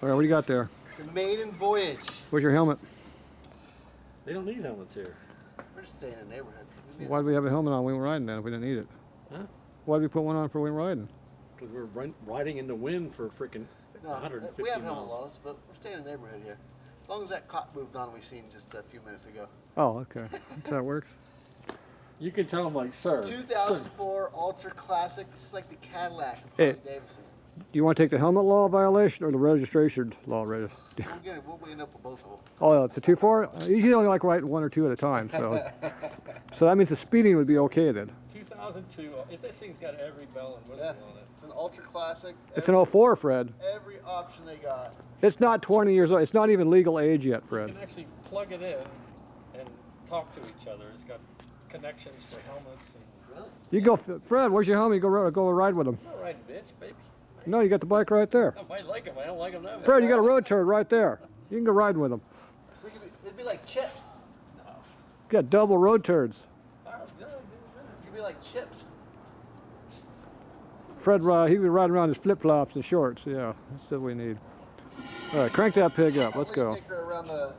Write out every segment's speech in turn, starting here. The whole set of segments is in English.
All right, what do you got there? The maiden voyage. Where's your helmet? They don't need helmets here. We're just staying in the neighborhood. Why do we have a helmet on when we're riding then if we didn't need it? Huh? Why did we put one on for when we're riding? Because we're riding in the wind for freaking 150 we have helmet miles. laws, but we're staying in the neighborhood here. As long as that cop moved on, we seen just a few minutes ago. Oh, okay. That's how it works. You can tell them like, sir. 2004 Ultra Classic. This is like the Cadillac of Hey. Harley Davidson. Do you want to take the helmet law violation or the registration law? We'll end up with both of them. Oh, it's a 2-4? Usually only like write one or two at a time, so. So that means the speeding would be okay then. 2002. This thing's got every bell and whistle on it. It's an Ultra Classic. It's an 04, Fred. Every option they got. It's not 20 years old. It's not even legal age yet, Fred. You can actually plug it in and talk to each other. It's got connections for helmets. And Really? You go, Fred, where's your helmet? You go ride with them. I'm not riding, bitch, baby. No, you got the bike right there. I might like them. I don't like them that much. Fred, you got a road turd right there. You can go ride with them. It'd be like chips. No. You got double road turds. It'd be like chips. Fred, he would ride around in his flip-flops and shorts. Yeah, that's what we need. All right, crank that pig up. Let's go. Take her around the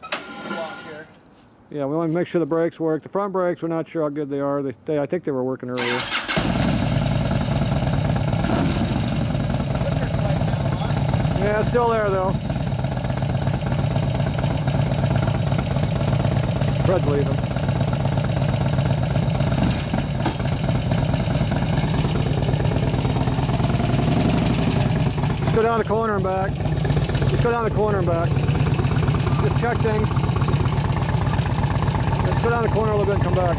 block here. Yeah, we want to make sure the brakes work. The front brakes, we're not sure how good they are. I think they were working earlier. Yeah, it's still there though. Fred's leaving. Just go down the corner and back. Just go down the corner and back. Just check things. Just go down the corner a little bit and come back.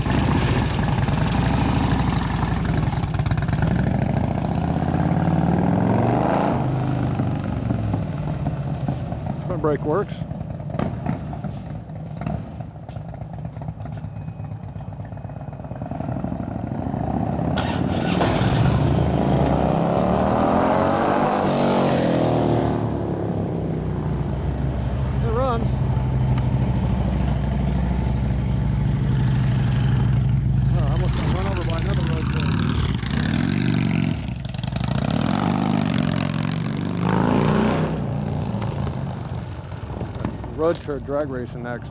Front brake works. It runs. Oh, I almost got run over by another road turn. Road turd drag racing next.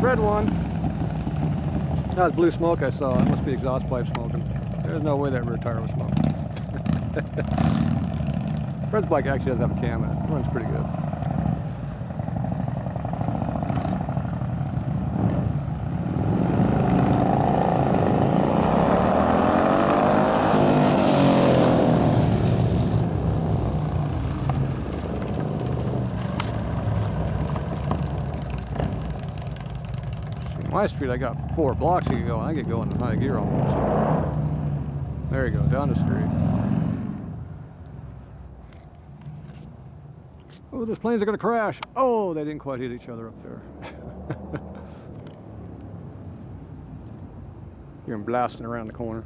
Red one. That was blue smoke I saw. It must be exhaust pipe smoking. There's no way that rear tire was smoking. Fred's bike actually does have a cam in it. It runs pretty good. My street, I got 4 blocks you can go, and I get going in high gear almost. There you go, down the street. Oh, those planes are going to crash. Oh, they didn't quite hit each other up there. Hear them blasting around the corner.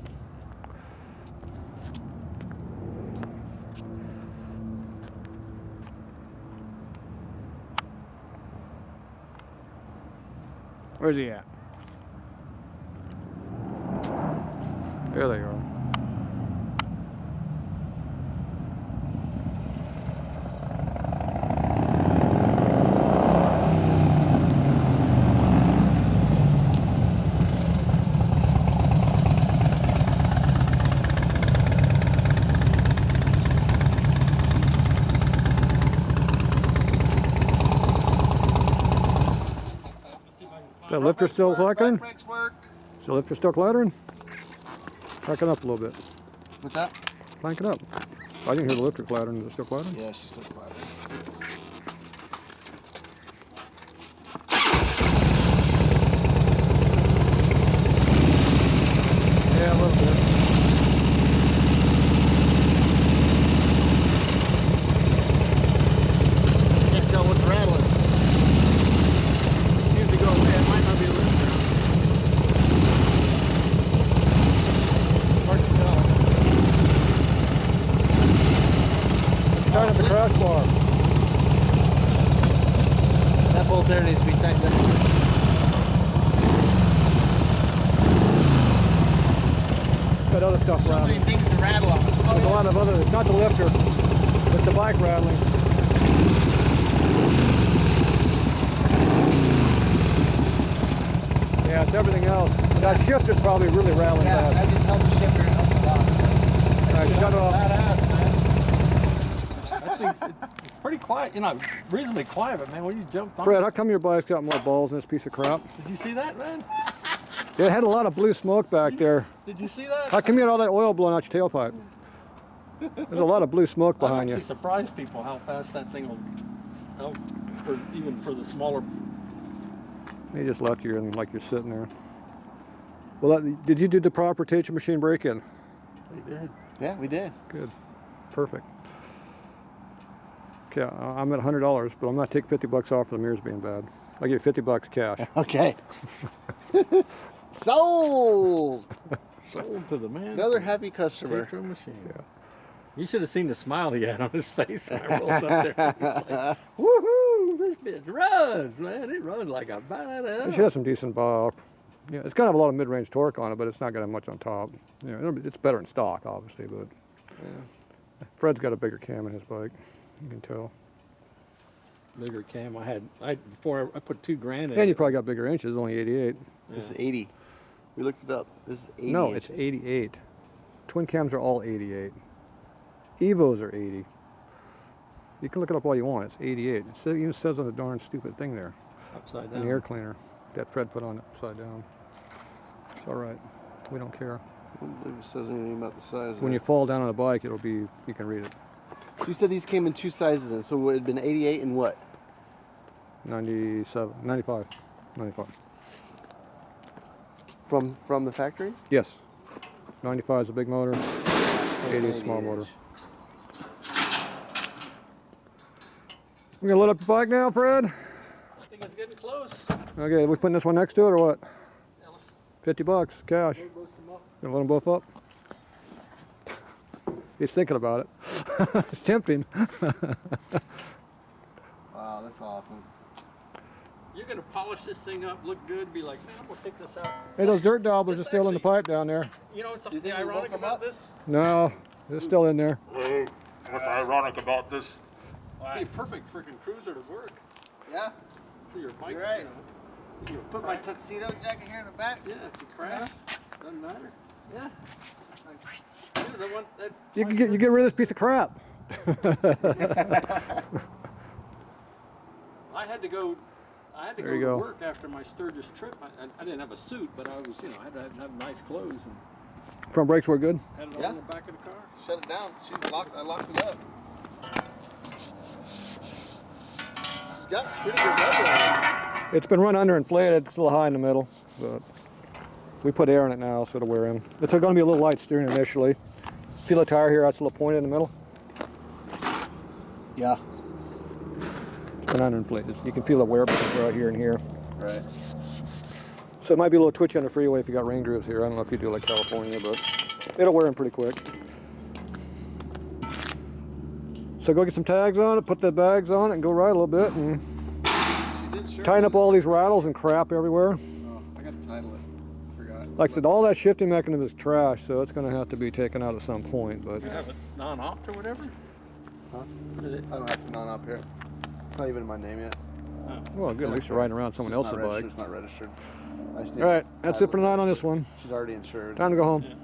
Where's he at? There they are. Is that lifter still clattering? Brakes work. Is the lifter still clattering? Crank it up a little bit. What's that? Crank it up. I didn't hear the lifter clattering. Is it still clattering? Yeah, she's still clattering. Yeah, a little bit. Can't tell what's rattling. Seems to go away. It might not be a lifter. there needs to be tightened up. Got other stuff So many rattling. things to rattle on. There's a lot of other, it's not the lifter, it's the bike rattling. Yeah, it's everything else. That shifter's probably really rattling Yeah, bad. that just helped the shifter help a lot. All right, shut it off. Badass, man. That thing's it's pretty quiet, you know, reasonably quiet, but man, when you jumped on Fred, how come your bike's got more balls than this piece of crap? did you see that, man? It had a lot of blue smoke back there. Did you see that? How come you had all that oil blowing out your tailpipe? There's a lot of blue smoke I've behind you. actually surprised people how fast that thing will help even for the smaller. He just left you and like you're sitting there. Well, did you do the proper rotation machine break-in? They did. Yeah, we did. Good. Perfect. Okay, I'm at $100, but I'm not taking 50 bucks off for the mirrors being bad. I'll give you 50 bucks cash. Okay. Sold! Sold to the man. Another happy customer. Tatro machine. Yeah. You should have seen the smile he had on his face when I rolled up there. He was like, woohoo! This bitch runs, man. It runs like a badass. It should have some decent yeah, it's gonna have a lot of mid-range torque on it, but it's not gonna have much on top. You know, it's better in stock, obviously, but Fred's got a bigger cam in his bike. You can tell. Bigger cam. Before I put $2,000 in. And you probably got bigger inches, only 88. This is 80. We looked it up. This is 80 No, inches. it's 88. Twin cams are all 88. Evos are 80. You can look it up all you want. It's 88. It even says on the darn stupid thing there. Upside In down. the air cleaner that Fred put on it upside down. It's all right. We don't care. I don't believe it says anything about the size. When you fall down on a bike, it'll be, you can read it. So you said these came in two sizes, and so it had been 88 and what? 97, 95, 95. From the factory? Yes. 95 is a big motor, 88 is small 88 motor. inch. We gonna load up the bike now, Fred? I think it's getting close. Okay, we putting this one next to it or what? Yeah, let's 50 bucks, cash. boost them up. Gonna load them both up? He's thinking about it. It's tempting. Wow, that's awesome. You're gonna polish this thing up, look good, be like, man, I'm gonna take this out. Hey, those dirt dabblers are It's still in the actually- pipe down there. You know what's Do you something think we woke ironic them about up? this? No, they're still in there. Hey, what's ironic about this? It'd be a perfect freaking cruiser to work. Yeah. So your bike, You're right. you know, you Put my tuxedo jacket here in the back. yeah, if you crash, doesn't matter. Yeah. Yeah, the one, that, You get rid of this piece of crap. I had to go There go you to go. work after my Sturgis trip. I didn't have a suit, but I was, you know, I had to have nice clothes and Front brakes were good. had it all Yeah. in the back of the car. Shut it down. See, I locked it up. It's got pretty good rubber on it. It's been run under inflated. It's a little high in the middle, but we put air in it now, so it'll wear in. It's going to be a little light steering initially. Feel the tire here? That's a little pointed in the middle. Yeah. It's been under inflated. You can feel the wear buttons right here and here. Right. So it might be a little twitchy on the freeway if you got rain grooves here. I don't know if you do like California, but it'll wear in pretty quick. So go get some tags on it, put the bags on it, and go ride a little bit, and She's insured. tighten up all these rattles and crap everywhere. Oh, I got to title it. Forgot. Like I said, all that shifting mechanism is trash, so it's going to have to be taken out at some point. But You have it non-opt or whatever? Huh? I don't have to non-op here. It's not even in my name yet. well, good. At least you're riding around someone It's else's not registered. bike. It's not registered. I just need All right, to that's title it for tonight on this one. She's already insured. Time to go home. Yeah.